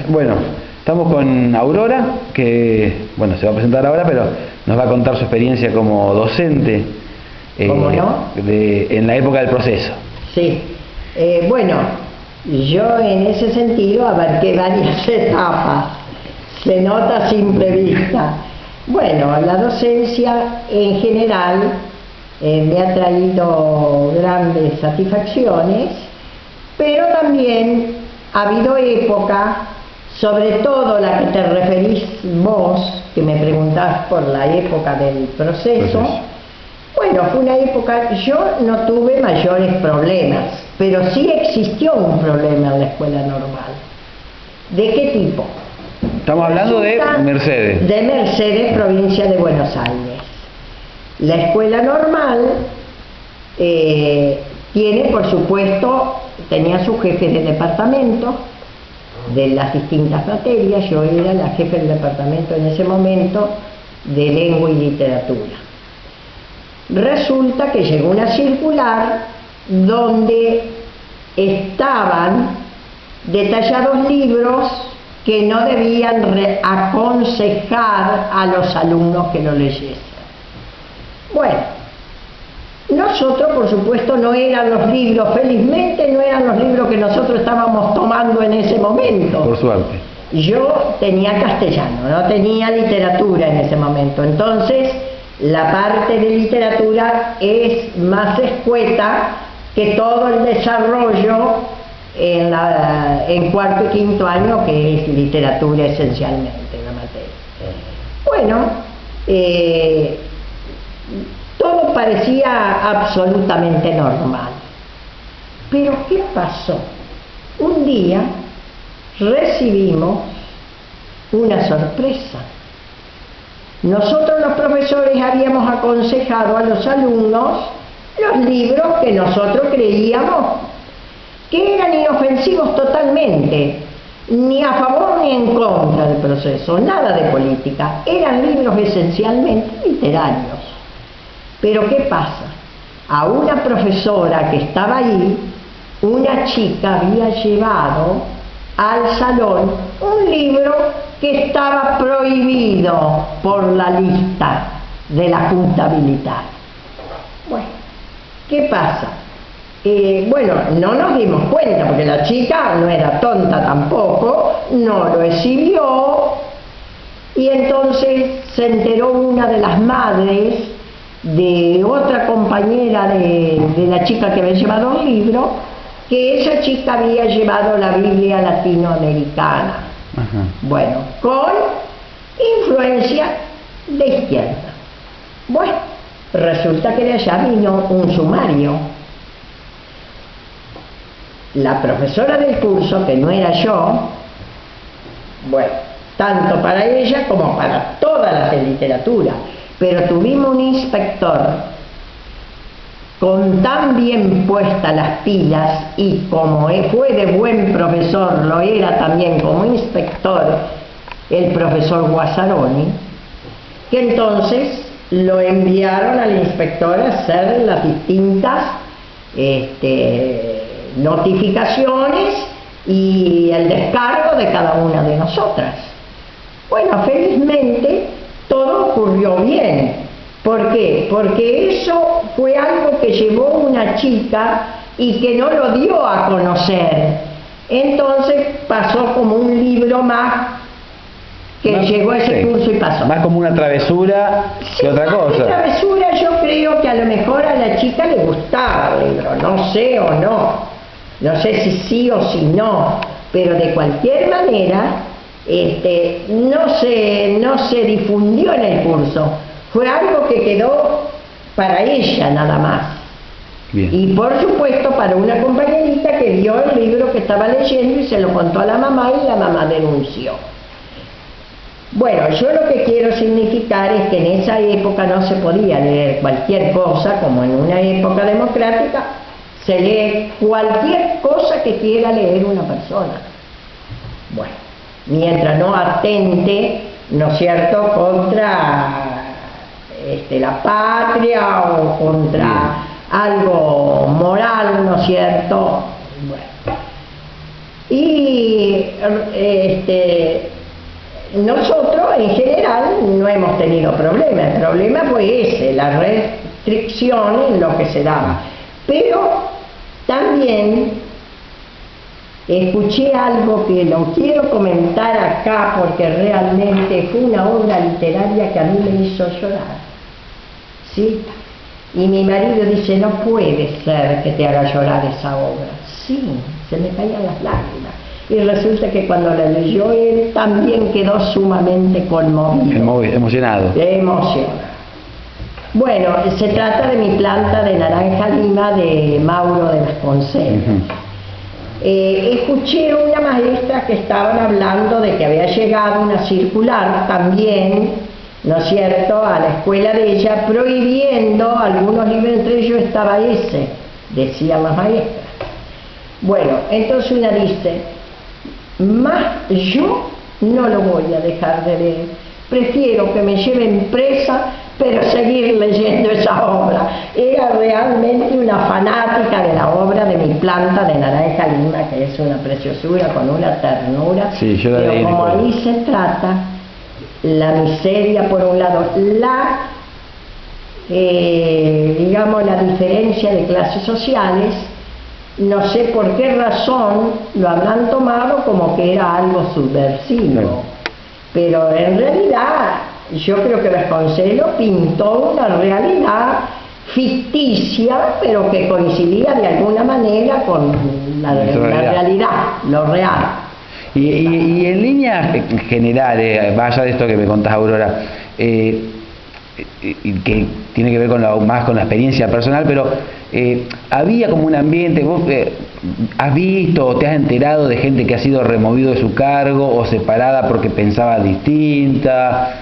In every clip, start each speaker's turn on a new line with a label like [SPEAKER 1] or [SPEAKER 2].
[SPEAKER 1] Bueno, estamos con Aurora, que bueno, se va a presentar ahora, pero nos va a contar su experiencia como docente
[SPEAKER 2] ¿Cómo no?
[SPEAKER 1] en la época del proceso.
[SPEAKER 2] Sí, bueno, yo en ese sentido abarqué varias etapas, se nota a simple vista. Bueno, la docencia en general me ha traído grandes satisfacciones, pero también ha habido épocas, sobre todo la que te referís vos, que me preguntás por la época del proceso. Bueno, fue una época, yo no tuve mayores problemas, pero sí existió un problema en la escuela normal. ¿De qué tipo?
[SPEAKER 1] Estamos hablando de Mercedes.
[SPEAKER 2] De Mercedes, provincia de Buenos Aires. La escuela normal tiene, por supuesto, tenía su jefe de departamento de las distintas materias. Yo era la jefe del departamento en ese momento de lengua y literatura. Resulta que llegó una circular donde estaban detallados libros que no debían aconsejar a los alumnos que lo leyesen. Bueno, nosotros, por supuesto, no eran los libros, felizmente no eran los libros que nosotros estábamos tomando en ese momento.
[SPEAKER 1] Por suerte.
[SPEAKER 2] Yo tenía castellano, no tenía literatura en ese momento, entonces la parte de literatura es más escueta que todo el desarrollo en cuarto y quinto año, que es literatura esencialmente la materia. Bueno, todo parecía absolutamente normal. Pero ¿qué pasó? Un día recibimos una sorpresa. Nosotros los profesores habíamos aconsejado a los alumnos los libros que nosotros creíamos que eran inofensivos totalmente, ni a favor ni en contra del proceso, nada de política, eran libros esencialmente literarios. Pero ¿qué pasa? A una profesora que estaba ahí, una chica había llevado al salón un libro que estaba prohibido por la lista de la Junta Militar. Bueno, ¿qué pasa? Bueno, no nos dimos cuenta, porque la chica no era tonta tampoco, no lo exhibió, y entonces se enteró una de las madres de otra compañera de la chica que había llevado el libro, que esa chica había llevado la Biblia latinoamericana.
[SPEAKER 1] Ajá.
[SPEAKER 2] Bueno, con influencia de izquierda. Bueno, resulta que de allá vino un sumario. La profesora del curso, que no era yo, bueno, tanto para ella como para todas las de literatura, pero tuvimos un inspector con tan bien puestas las pilas, y como fue de buen profesor, lo era también como inspector el profesor Guazzaroni, que entonces lo enviaron al inspector a hacer las distintas notificaciones y el descargo de cada una de nosotras. Bueno, felizmente todo ocurrió bien. ¿Por qué? Porque eso fue algo que llevó una chica y que no lo dio a conocer. Entonces pasó como un libro más que llegó a ese curso y pasó.
[SPEAKER 1] Más como una travesura que otra cosa.
[SPEAKER 2] Una travesura, yo creo que a lo mejor a la chica le gustaba el libro, no sé o no. No sé si sí o si no, pero de cualquier manera no se difundió en el curso. Fue algo que quedó para ella nada más.
[SPEAKER 1] Bien.
[SPEAKER 2] Y por supuesto para una compañerita que vio el libro que estaba leyendo y se lo contó a la mamá, y la mamá denunció. Bueno, yo lo que quiero significar es que en esa época no se podía leer cualquier cosa, como en una época democrática se lee cualquier cosa que quiera leer una persona. Bueno, mientras no atente, ¿no es cierto?, contra la patria o contra algo moral, ¿no es cierto? Bueno. Y nosotros en general no hemos tenido problemas. El problema fue ese, la restricción en lo que se daba. Pero también escuché algo que lo quiero comentar acá porque realmente fue una obra literaria que a mí me hizo llorar. ¿Sí? Y mi marido dice, no puede ser que te haga llorar esa obra. Sí, se me caían las lágrimas. Y resulta que cuando la leyó él también quedó sumamente conmovido.
[SPEAKER 1] Emocionado.
[SPEAKER 2] Emocionado. Bueno, se trata de Mi planta de naranja lima de Mauro de Vasconcelos. Escuché una maestra que estaban hablando de que había llegado una circular también, ¿no es cierto?, a la escuela de ella, prohibiendo algunos libros, entre ellos estaba ese, decían las maestras. Bueno, entonces una dice, más yo no lo voy a dejar de leer, prefiero que me lleven presa, pero seguir leyendo esa obra. Era realmente una fanática de la obra de Mi planta de naranja lima, que es una preciosura, con una ternura,
[SPEAKER 1] sí, yo la leí,
[SPEAKER 2] pero como ahí se trata la miseria por un lado, digamos la diferencia de clases sociales, no sé por qué razón lo habrán tomado como que era algo subversivo, pero en realidad yo creo que Vasconcelos pintó una realidad ficticia, pero que coincidía de alguna manera con la realidad, lo real.
[SPEAKER 1] Y en líneas generales, vaya de esto que me contás, Aurora, que tiene que ver con más con la experiencia personal, pero había como un ambiente, vos has visto o te has enterado de gente que ha sido removido de su cargo o separada porque pensaba distinta.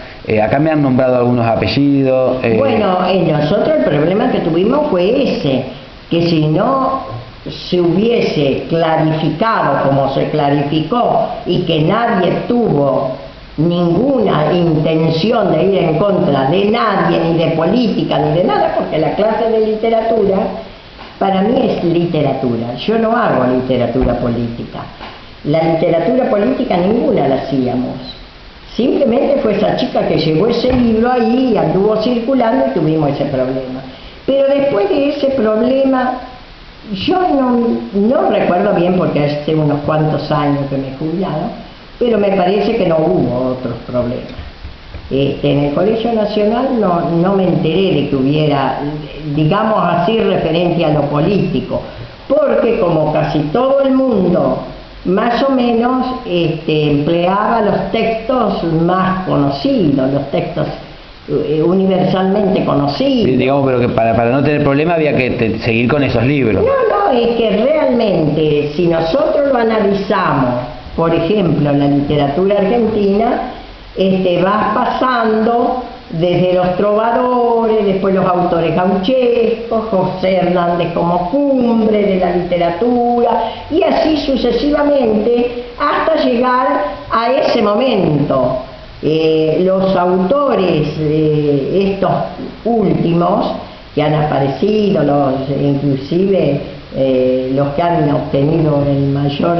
[SPEAKER 1] Acá me han nombrado algunos apellidos.
[SPEAKER 2] Bueno, nosotros el problema que tuvimos fue ese, que si no se hubiese clarificado como se clarificó y que nadie tuvo ninguna intención de ir en contra de nadie, ni de política, ni de nada, porque la clase de literatura para mí es literatura. Yo no hago literatura política. La literatura política ninguna la hacíamos. Simplemente fue esa chica que llevó ese libro ahí y anduvo circulando y tuvimos ese problema. Pero después de ese problema, yo no recuerdo bien porque hace unos cuantos años que me he jubilado, pero me parece que no hubo otros problemas. En el Colegio Nacional no me enteré de que hubiera, digamos así, referencia a lo político, porque como casi todo el mundo más o menos empleaba los textos más conocidos, los textos universalmente conocidos.
[SPEAKER 1] Sí, digamos, pero que para no tener problema había que seguir con esos libros.
[SPEAKER 2] No, es que realmente si nosotros lo analizamos, por ejemplo, la literatura argentina, vas pasando desde los trovadores, después los autores gauchescos, José Hernández como cumbre de la literatura, y así sucesivamente hasta llegar a ese momento. Los autores, estos últimos, que han aparecido, inclusive los que han obtenido el mayor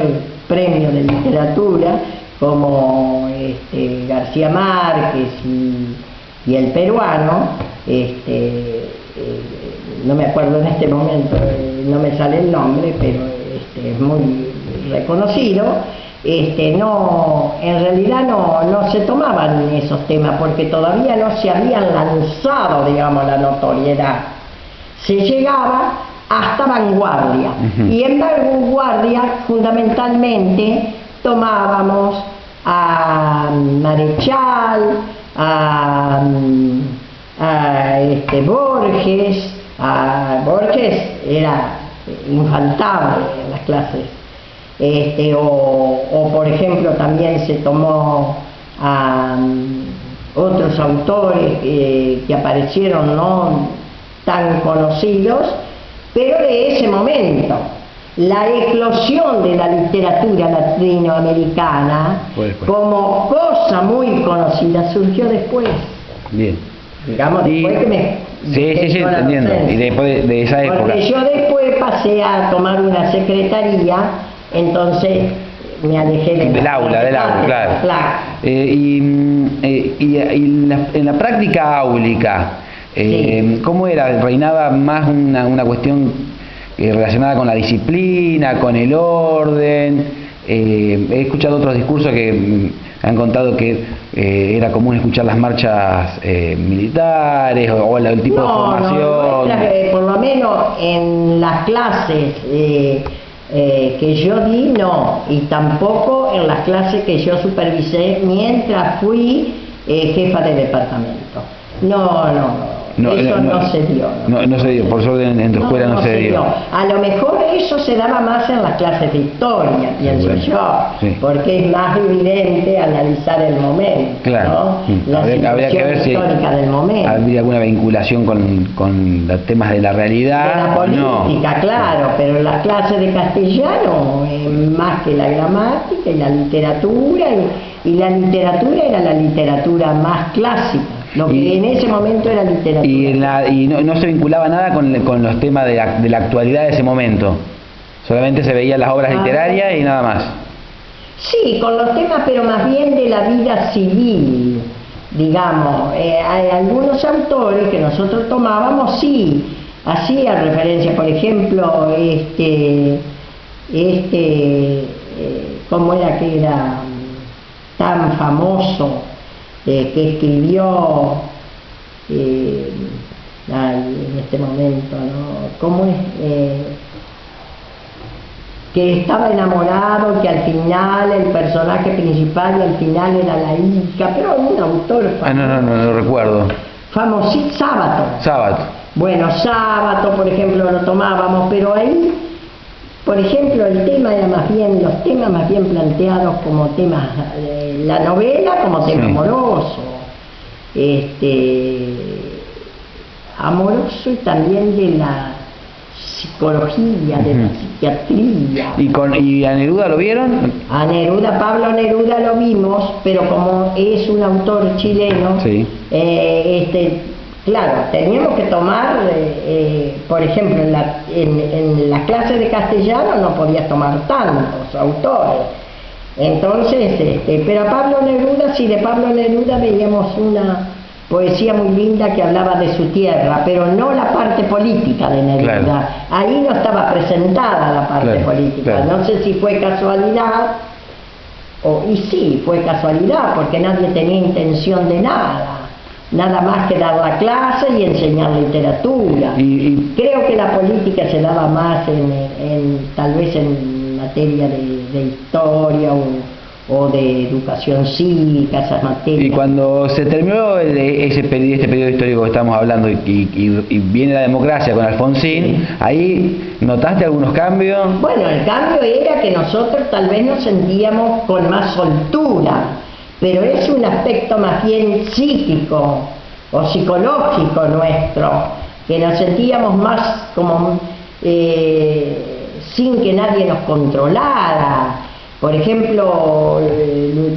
[SPEAKER 2] premio de literatura, como García Márquez y el peruano, no me acuerdo en este momento, no me sale el nombre, pero es muy reconocido. En realidad no se tomaban esos temas porque todavía no se habían lanzado, digamos, la notoriedad. Se llegaba hasta vanguardia, y en vanguardia fundamentalmente tomábamos a Marechal, a Borges era infaltable en las clases, o por ejemplo también se tomó a otros autores que aparecieron no tan conocidos, pero de ese momento. La eclosión de la literatura latinoamericana como cosa muy conocida surgió después.
[SPEAKER 1] Bien.
[SPEAKER 2] Digamos, después que me...
[SPEAKER 1] Sí, entendiendo. Y después de esa época.
[SPEAKER 2] Porque yo después pasé a tomar una secretaría, entonces me alejé
[SPEAKER 1] del aula, claro. Y en la práctica áulica,
[SPEAKER 2] Sí.
[SPEAKER 1] ¿cómo era? ¿Reinaba más una cuestión relacionada con la disciplina, con el orden? He escuchado otros discursos que han contado que era común escuchar las marchas militares o el tipo de formación.
[SPEAKER 2] No, por lo menos en las clases que yo di, no, y tampoco en las clases que yo supervisé mientras fui jefa de departamento. Eso no se dio.
[SPEAKER 1] No se dio, por suerte en tu escuela no se dio.
[SPEAKER 2] A lo mejor eso se daba más en las clases de historia, pienso yo,
[SPEAKER 1] sí.
[SPEAKER 2] Porque es más evidente analizar el momento,
[SPEAKER 1] claro,
[SPEAKER 2] ¿no? La
[SPEAKER 1] habría que ver si
[SPEAKER 2] del momento.
[SPEAKER 1] Habría alguna vinculación con los temas de la realidad.
[SPEAKER 2] De la política,
[SPEAKER 1] no.
[SPEAKER 2] Claro, pero en las clases de castellano, más que la gramática y la literatura, y la literatura era la literatura más clásica. Lo que en ese momento era literatura.
[SPEAKER 1] Y no se vinculaba nada con los temas de la actualidad de ese momento. Solamente se veían las obras literarias y nada más.
[SPEAKER 2] Sí, con los temas, pero más bien de la vida civil, digamos. Hay algunos autores que nosotros tomábamos, sí, hacían referencia, por ejemplo, ¿cómo era que era tan famoso? Que escribió en este momento, ¿no? ¿Cómo es? Que estaba enamorado, que al final el personaje principal y al final era la hija, pero un autor famoso.
[SPEAKER 1] No recuerdo.
[SPEAKER 2] Famosísimo,
[SPEAKER 1] Sábato.
[SPEAKER 2] Bueno, Sábato, por ejemplo, lo tomábamos, pero ahí, por ejemplo, los temas más bien planteados como temas, la novela como tema amoroso, amoroso y también de la psicología, de la psiquiatría.
[SPEAKER 1] ¿Y a Neruda lo vieron?
[SPEAKER 2] A Neruda, Pablo Neruda lo vimos, pero como es un autor chileno,
[SPEAKER 1] sí.
[SPEAKER 2] Claro, teníamos que tomar, por ejemplo, en las clases de castellano no podías tomar tantos autores. Entonces, pero a Pablo Neruda, sí, de Pablo Neruda veíamos una poesía muy linda que hablaba de su tierra, pero no la parte política de Neruda.
[SPEAKER 1] Claro.
[SPEAKER 2] Ahí no estaba presentada la parte política. Claro. No sé si fue casualidad, y sí, fue casualidad, porque nadie tenía intención de nada más que dar la clase y enseñar literatura. Creo que la política se daba más tal vez en materia de historia o de educación cívica, esas materias.
[SPEAKER 1] Y cuando se terminó este periodo histórico que estamos hablando y viene la democracia con Alfonsín, sí. ¿Ahí notaste algunos cambios?
[SPEAKER 2] Bueno, el cambio era que nosotros tal vez nos sentíamos con más soltura, pero es un aspecto más bien psíquico o psicológico nuestro, que nos sentíamos más como sin que nadie nos controlara. Por ejemplo,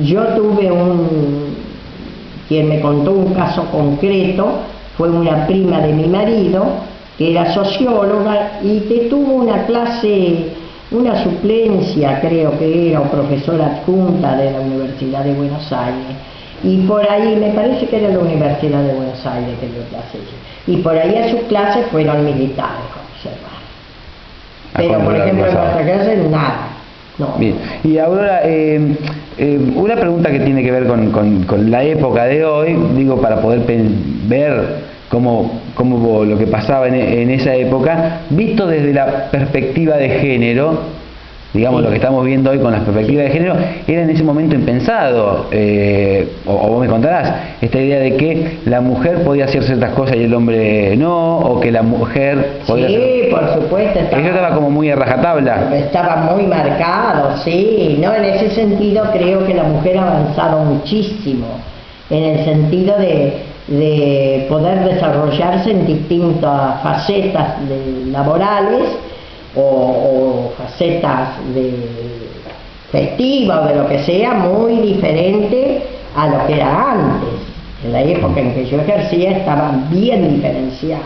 [SPEAKER 2] yo tuve quien me contó un caso concreto, fue una prima de mi marido, que era socióloga y que tuvo una clase, una suplencia, creo que era, o profesora adjunta de la Universidad de Buenos Aires. Y por ahí, me parece que era la Universidad de Buenos Aires que dio clases. Y por ahí a sus clases fueron militares a observar. Pero, por ejemplo, en nuestra clase, nada. No.
[SPEAKER 1] Bien. Y ahora, una pregunta que tiene que ver con la época de hoy, digo, para poder ver cómo lo que pasaba en esa época, visto desde la perspectiva de género, digamos, sí. Lo que estamos viendo hoy con las perspectivas de género, era en ese momento impensado, o vos me contarás, esta idea de que la mujer podía hacer ciertas cosas y el hombre no, o que la mujer podía hacer...
[SPEAKER 2] por supuesto.
[SPEAKER 1] Eso estaba como muy a rajatabla.
[SPEAKER 2] Estaba muy marcado, sí, ¿no? En ese sentido creo que la mujer ha avanzado muchísimo, en el sentido de poder desarrollarse en distintas facetas laborales, o facetas festivas o de lo que sea, muy diferente a lo que era antes. En la época en que yo ejercía estaba bien diferenciada,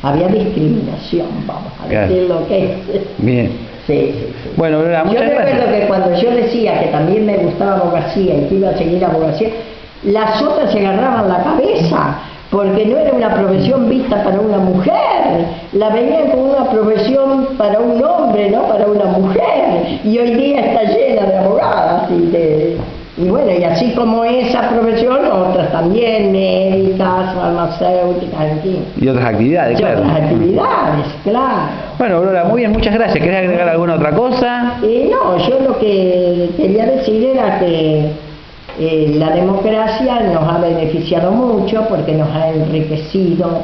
[SPEAKER 2] había discriminación, vamos a decir lo que es.
[SPEAKER 1] Bien.
[SPEAKER 2] Sí, sí, sí.
[SPEAKER 1] Bueno, Aurora,
[SPEAKER 2] Yo
[SPEAKER 1] muchas
[SPEAKER 2] recuerdo
[SPEAKER 1] gracias.
[SPEAKER 2] que cuando yo decía que también me gustaba abogacía y que iba a seguir abogacía, las otras se agarraban la cabeza, porque no era una profesión vista para una mujer, la veían como una profesión para un hombre, no para una mujer, y hoy día está llena de abogadas y bueno, y así como esa profesión, otras también, médicas, farmacéuticas, en fin.
[SPEAKER 1] Y otras actividades,
[SPEAKER 2] Y
[SPEAKER 1] claro.
[SPEAKER 2] otras actividades, claro.
[SPEAKER 1] Bueno, Aurora, muy bien, muchas gracias. ¿Querés agregar alguna otra cosa?
[SPEAKER 2] No, yo lo que quería decir era que la democracia nos ha beneficiado mucho porque nos ha enriquecido,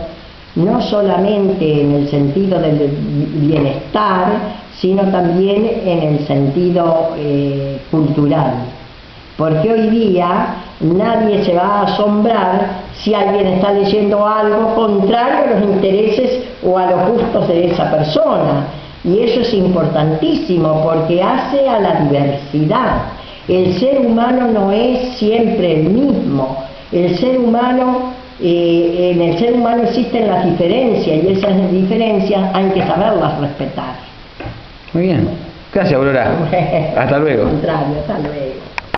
[SPEAKER 2] no solamente en el sentido del bienestar, sino también en el sentido cultural. Porque hoy día nadie se va a asombrar si alguien está leyendo algo contrario a los intereses o a los gustos de esa persona. Y eso es importantísimo porque hace a la diversidad. El ser humano no es siempre el mismo. El ser humano, en el ser humano existen las diferencias y esas diferencias hay que saberlas respetar.
[SPEAKER 1] Muy bien. Gracias, Aurora. Hasta luego.
[SPEAKER 2] Al contrario, hasta luego.